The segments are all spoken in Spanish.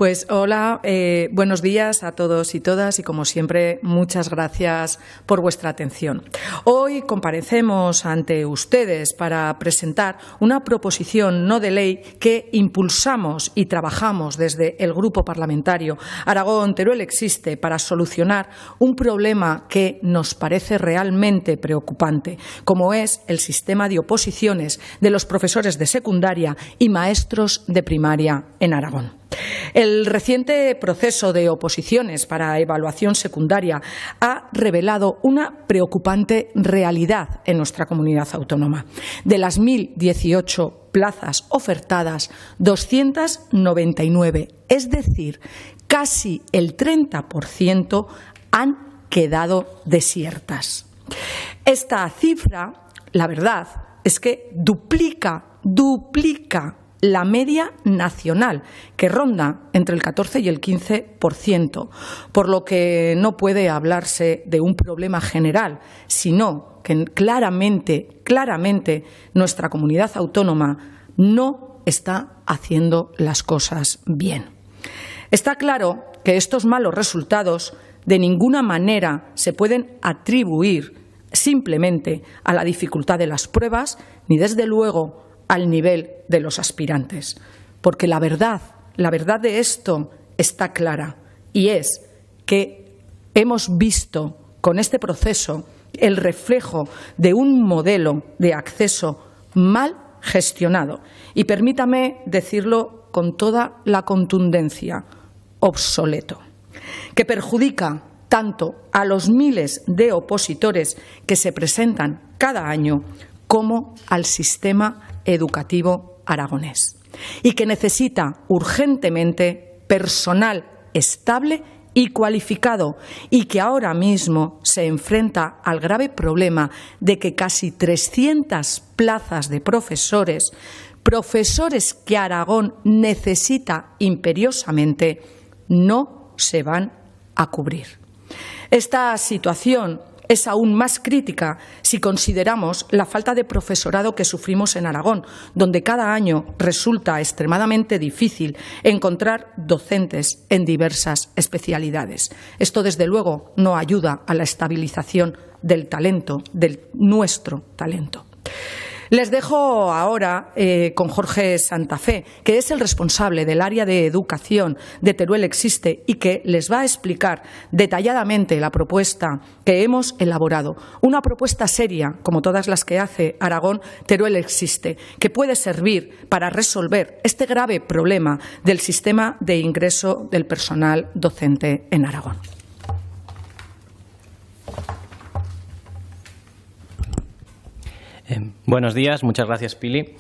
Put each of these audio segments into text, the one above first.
Pues hola, buenos días a todos y todas y como siempre muchas gracias por vuestra atención. Hoy comparecemos ante ustedes para presentar una proposición no de ley que impulsamos y trabajamos desde el Grupo Parlamentario Aragón-Teruel Existe para solucionar un problema que nos parece realmente preocupante, como es el sistema de oposiciones de los profesores de secundaria y maestros de primaria en Aragón. El reciente proceso de oposiciones para evaluación secundaria ha revelado una preocupante realidad en nuestra comunidad autónoma. De las 1.018 plazas ofertadas, 299, es decir, casi el 30%, han quedado desiertas. Esta cifra, la verdad, es que duplica la media nacional, que ronda entre el 14 y el 15%, por lo que no puede hablarse de un problema general, sino que claramente nuestra comunidad autónoma no está haciendo las cosas bien. Está claro que estos malos resultados de ninguna manera se pueden atribuir simplemente a la dificultad de las pruebas, ni desde luego al nivel de los aspirantes, porque la verdad de esto está clara, y es que hemos visto con este proceso el reflejo de un modelo de acceso mal gestionado y, permítame decirlo con toda la contundencia, obsoleto, que perjudica tanto a los miles de opositores que se presentan cada año como al sistema educativo aragonés, y que necesita urgentemente personal estable y cualificado, y que ahora mismo se enfrenta al grave problema de que casi 300 plazas de profesores que Aragón necesita imperiosamente, no se van a cubrir. Esta situación es aún más crítica si consideramos la falta de profesorado que sufrimos en Aragón, donde cada año resulta extremadamente difícil encontrar docentes en diversas especialidades. Esto, desde luego, no ayuda a la estabilización del talento, de nuestro talento. Les dejo ahora con Jorge Santafé, que es el responsable del área de educación de Teruel Existe y que les va a explicar detalladamente la propuesta que hemos elaborado. Una propuesta seria, como todas las que hace Aragón Teruel Existe, que puede servir para resolver este grave problema del sistema de ingreso del personal docente en Aragón. Buenos días, muchas gracias, Pili.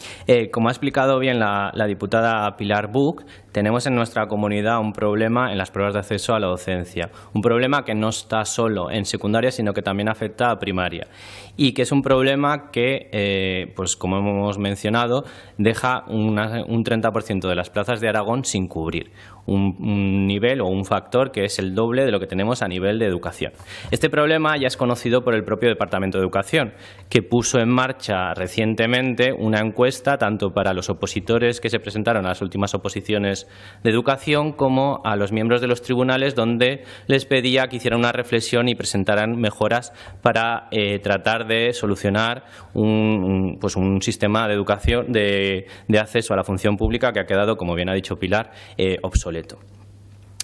Como ha explicado bien la diputada Pilar Buch, tenemos en nuestra comunidad un problema en las pruebas de acceso a la docencia. Un problema que no está solo en secundaria, sino que también afecta a primaria. Y que es un problema que, pues como hemos mencionado, deja un 30% de las plazas de Aragón sin cubrir. Un nivel o un factor que es el doble de lo que tenemos a nivel de educación. Este problema ya es conocido por el propio Departamento de Educación, que puso en marcha recientemente una encuesta tanto para los opositores que se presentaron a las últimas oposiciones de educación como a los miembros de los tribunales, donde les pedía que hicieran una reflexión y presentaran mejoras para tratar de solucionar un sistema de educación de acceso a la función pública que ha quedado, como bien ha dicho Pilar, obsoleto.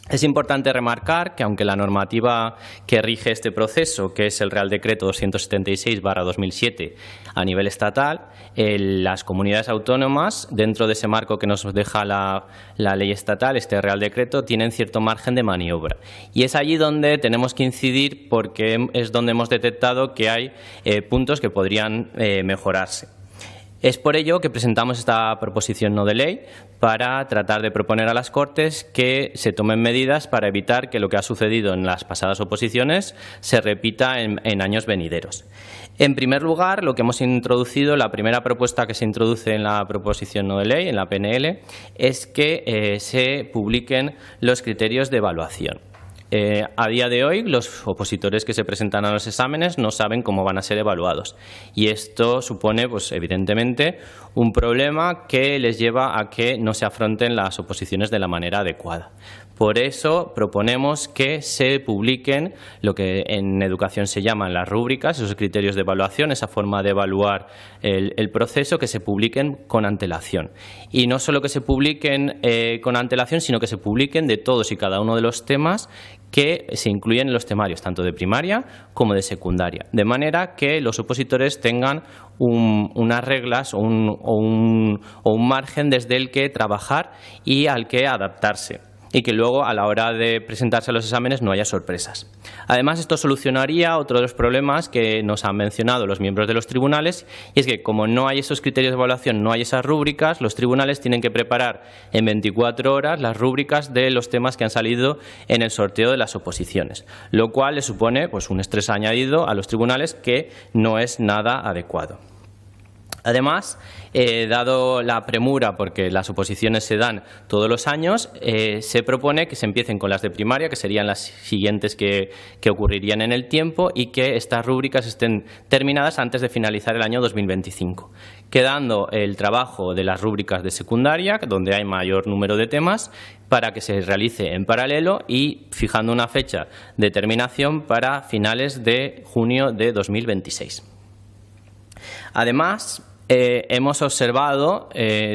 Es importante remarcar que, aunque la normativa que rige este proceso, que es el Real Decreto 276/2007 a nivel estatal, las comunidades autónomas, dentro de ese marco que nos deja la ley estatal, este Real Decreto, tienen cierto margen de maniobra. Y es allí donde tenemos que incidir, porque es donde hemos detectado que hay puntos que podrían mejorarse. Es por ello que presentamos esta proposición no de ley para tratar de proponer a las Cortes que se tomen medidas para evitar que lo que ha sucedido en las pasadas oposiciones se repita en años venideros. En primer lugar, lo que hemos introducido, la primera propuesta que se introduce en la proposición no de ley, en la PNL, es que se publiquen los criterios de evaluación. A día de hoy, los opositores que se presentan a los exámenes no saben cómo van a ser evaluados. Y esto supone, pues, evidentemente, un problema que les lleva a que no se afronten las oposiciones de la manera adecuada. Por eso proponemos que se publiquen lo que en educación se llaman las rúbricas, esos criterios de evaluación, esa forma de evaluar el proceso, que se publiquen con antelación. Y no solo que se publiquen con antelación, sino que se publiquen de todos y cada uno de los temas que se incluyen en los temarios, tanto de primaria como de secundaria, de manera que los opositores tengan unas reglas o un margen desde el que trabajar y al que adaptarse, y que luego a la hora de presentarse a los exámenes no haya sorpresas. Además, esto solucionaría otro de los problemas que nos han mencionado los miembros de los tribunales, y es que como no hay esos criterios de evaluación, no hay esas rúbricas, los tribunales tienen que preparar en 24 horas las rúbricas de los temas que han salido en el sorteo de las oposiciones, lo cual le supone, pues, un estrés añadido a los tribunales que no es nada adecuado. Además, dado la premura, porque las oposiciones se dan todos los años, se propone que se empiecen con las de primaria, que serían las siguientes que ocurrirían en el tiempo, y que estas rúbricas estén terminadas antes de finalizar el año 2025, quedando el trabajo de las rúbricas de secundaria, donde hay mayor número de temas, para que se realice en paralelo y fijando una fecha de terminación para finales de junio de 2026. Además, hemos observado,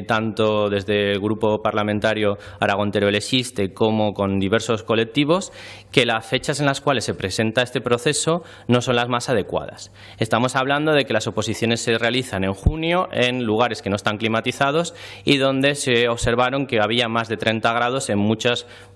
tanto desde el Grupo Parlamentario Aragón Teruel Existe como con diversos colectivos, que las fechas en las cuales se presenta este proceso no son las más adecuadas. Estamos hablando de que las oposiciones se realizan en junio en lugares que no están climatizados y donde se observaron que había más de 30 grados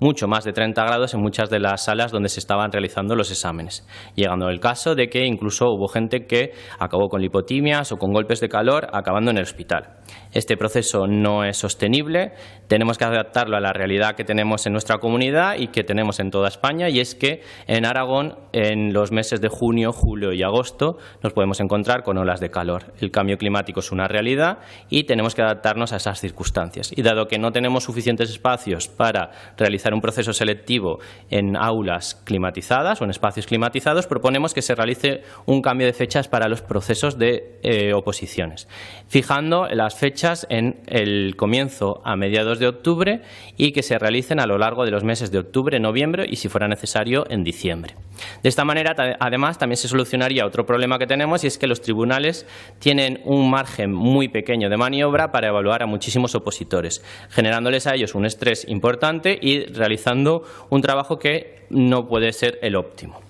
mucho más de 30 grados en muchas de las salas donde se estaban realizando los exámenes, llegando el caso de que incluso hubo gente que acabó con lipotimias o con golpes de calor, acabando en el hospital. Este proceso no es sostenible, tenemos que adaptarlo a la realidad que tenemos en nuestra comunidad y que tenemos en toda España, y es que en Aragón, en los meses de junio, julio y agosto, nos podemos encontrar con olas de calor. El cambio climático es una realidad y tenemos que adaptarnos a esas circunstancias. Y dado que no tenemos suficientes espacios para realizar un proceso selectivo en aulas climatizadas o en espacios climatizados, proponemos que se realice un cambio de fechas para los procesos de oposiciones, fijando las fechas en el comienzo a mediados de octubre y que se realicen a lo largo de los meses de octubre, noviembre y, si fuera necesario, en diciembre. De esta manera, además, también se solucionaría otro problema que tenemos, y es que los tribunales tienen un margen muy pequeño de maniobra para evaluar a muchísimos opositores, generándoles a ellos un estrés importante y realizando un trabajo que no puede ser el óptimo.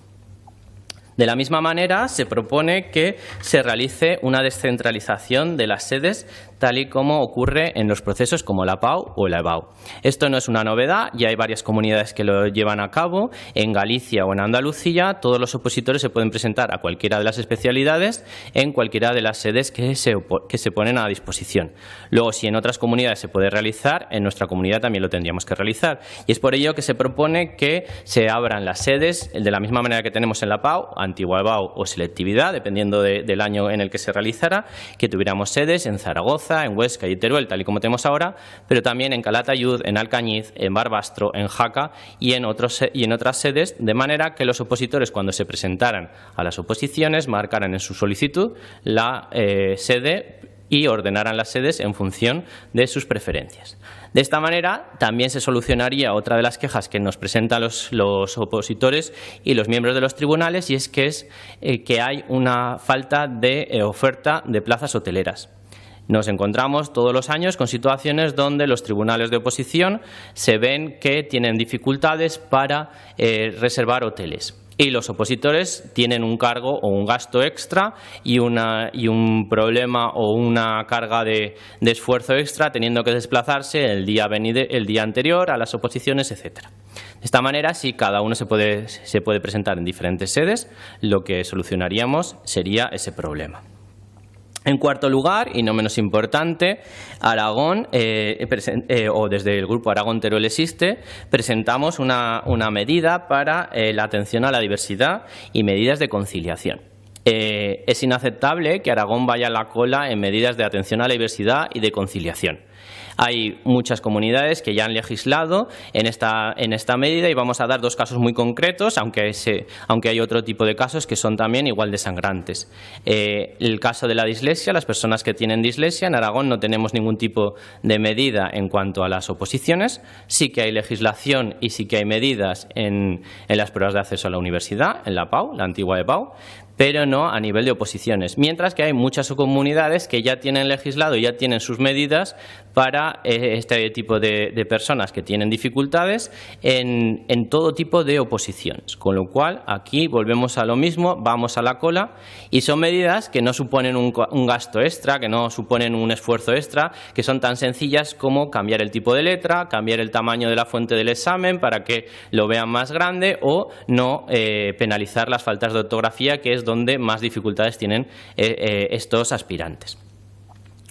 De la misma manera, se propone que se realice una descentralización de las sedes, tal y como ocurre en los procesos como la PAU o la EBAU. Esto no es una novedad, ya hay varias comunidades que lo llevan a cabo. En Galicia o en Andalucía, todos los opositores se pueden presentar a cualquiera de las especialidades en cualquiera de las sedes que se ponen a disposición. Luego, si en otras comunidades se puede realizar, en nuestra comunidad también lo tendríamos que realizar. Y es por ello que se propone que se abran las sedes de la misma manera que tenemos en la PAU, antigua EBAU o selectividad, dependiendo del año en el que se realizara, que tuviéramos sedes en Zaragoza, en Huesca y Teruel, tal y como tenemos ahora, pero también en Calatayud, en Alcañiz, en Barbastro, en Jaca y en otras sedes, de manera que los opositores, cuando se presentaran a las oposiciones, marcaran en su solicitud la sede y ordenaran las sedes en función de sus preferencias. De esta manera también se solucionaría otra de las quejas que nos presentan los opositores y los miembros de los tribunales, y es que hay una falta de oferta de plazas hoteleras. Nos encontramos todos los años con situaciones donde los tribunales de oposición se ven que tienen dificultades para reservar hoteles. Y los opositores tienen un cargo o un gasto extra y un problema o una carga de esfuerzo extra, teniendo que desplazarse el día anterior a las oposiciones, etcétera. De esta manera, si cada uno se puede presentar en diferentes sedes, lo que solucionaríamos sería ese problema. En cuarto lugar, y no menos importante, Aragón, o desde el Grupo Aragón Teruel Existe, presentamos una medida para la atención a la diversidad y medidas de conciliación. Es inaceptable que Aragón vaya a la cola en medidas de atención a la diversidad y de conciliación. Hay muchas comunidades que ya han legislado en esta medida y vamos a dar dos casos muy concretos, aunque hay otro tipo de casos que son también igual de sangrantes. El caso de la dislexia, las personas que tienen dislexia, en Aragón no tenemos ningún tipo de medida en cuanto a las oposiciones. Sí que hay legislación y sí que hay medidas en las pruebas de acceso a la universidad, en la PAU, la antigua EPAU, pero no a nivel de oposiciones. Mientras que hay muchas comunidades que ya tienen legislado y ya tienen sus medidas para este tipo de personas que tienen dificultades en todo tipo de oposiciones. Con lo cual, aquí volvemos a lo mismo, vamos a la cola y son medidas que no suponen un gasto extra, que no suponen un esfuerzo extra, que son tan sencillas como cambiar el tipo de letra, cambiar el tamaño de la fuente del examen para que lo vean más grande o no penalizar las faltas de ortografía, que es donde más dificultades tienen estos aspirantes.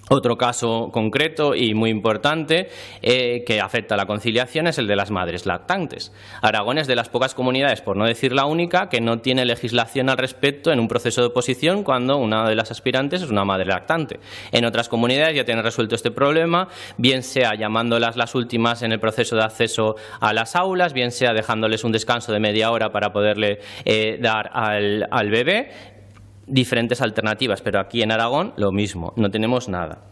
Otro caso concreto y muy importante que afecta a la conciliación es el de las madres lactantes. Aragón es de las pocas comunidades, por no decir la única, que no tiene legislación al respecto en un proceso de oposición cuando una de las aspirantes es una madre lactante. En otras comunidades ya tienen resuelto este problema, bien sea llamándolas las últimas en el proceso de acceso a las aulas, bien sea dejándoles un descanso de media hora para poderle dar al bebé. Diferentes alternativas, pero aquí en Aragón lo mismo, no tenemos nada.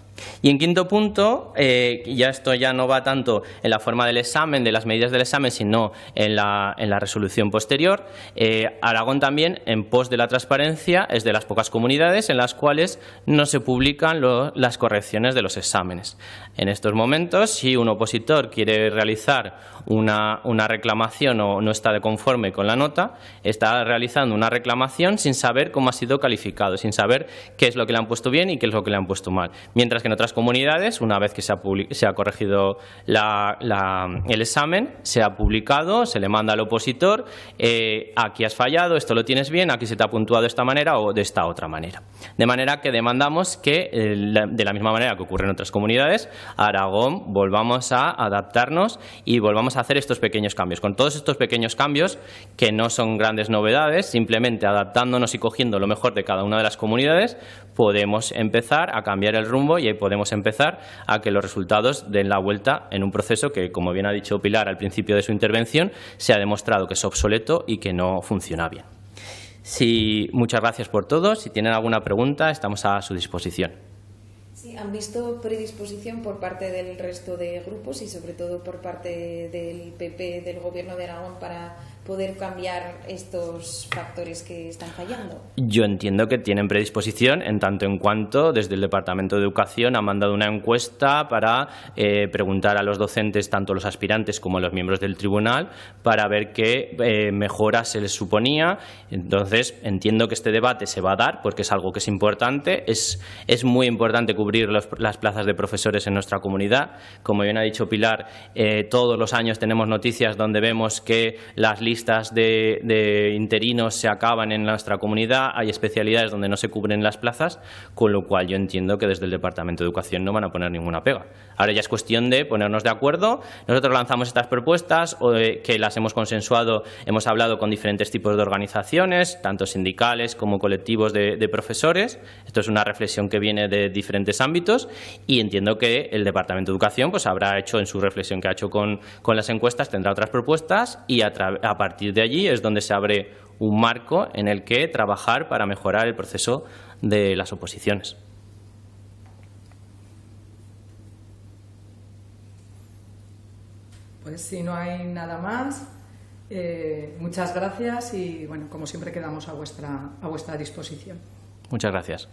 Y en quinto punto, ya esto ya no va tanto en la forma del examen, de las medidas del examen, sino en la resolución posterior. Aragón también, en pos de la transparencia, es de las pocas comunidades en las cuales no se publican las correcciones de los exámenes. En estos momentos, si un opositor quiere realizar una reclamación o no está de conforme con la nota, está realizando una reclamación sin saber cómo ha sido calificado, sin saber qué es lo que le han puesto bien y qué es lo que le han puesto mal. Mientras que en otras comunidades, una vez que se ha corregido el examen, se ha publicado, se le manda al opositor, aquí has fallado, esto lo tienes bien, aquí se te ha puntuado de esta manera o de esta otra manera. De manera que demandamos que, de la misma manera que ocurre en otras comunidades, a Aragón volvamos a adaptarnos y volvamos a hacer estos pequeños cambios. Con todos estos pequeños cambios, que no son grandes novedades, simplemente adaptándonos y cogiendo lo mejor de cada una de las comunidades, podemos empezar a cambiar el rumbo y ahí podemos empezar a que los resultados den la vuelta en un proceso que, como bien ha dicho Pilar al principio de su intervención, se ha demostrado que es obsoleto y que no funciona bien. Muchas gracias por todo. Si tienen alguna pregunta, estamos a su disposición. Sí, ¿han visto predisposición por parte del resto de grupos y sobre todo por parte del PP, del Gobierno de Aragón, para poder cambiar estos factores que están fallando? Yo entiendo que tienen predisposición en tanto en cuanto desde el Departamento de Educación han mandado una encuesta para preguntar a los docentes, tanto los aspirantes como a los miembros del tribunal, para ver qué mejoras se les suponía. Entonces, entiendo que este debate se va a dar porque es algo que es importante. Es muy importante cubrir las plazas de profesores en nuestra comunidad. Como bien ha dicho Pilar, todos los años tenemos noticias donde vemos que las listas de interinos se acaban en nuestra comunidad, hay especialidades donde no se cubren las plazas, con lo cual yo entiendo que desde el Departamento de Educación no van a poner ninguna pega. Ahora ya es cuestión de ponernos de acuerdo. Nosotros lanzamos estas propuestas que las hemos consensuado, hemos hablado con diferentes tipos de organizaciones, tanto sindicales como colectivos de profesores. Esto es una reflexión que viene de diferentes ámbitos y entiendo que el Departamento de Educación pues habrá hecho en su reflexión que ha hecho con las encuestas, tendrá otras propuestas y a partir de allí es donde se abre un marco en el que trabajar para mejorar el proceso de las oposiciones. Pues si no hay nada más, muchas gracias y bueno, como siempre quedamos a vuestra disposición. Muchas gracias.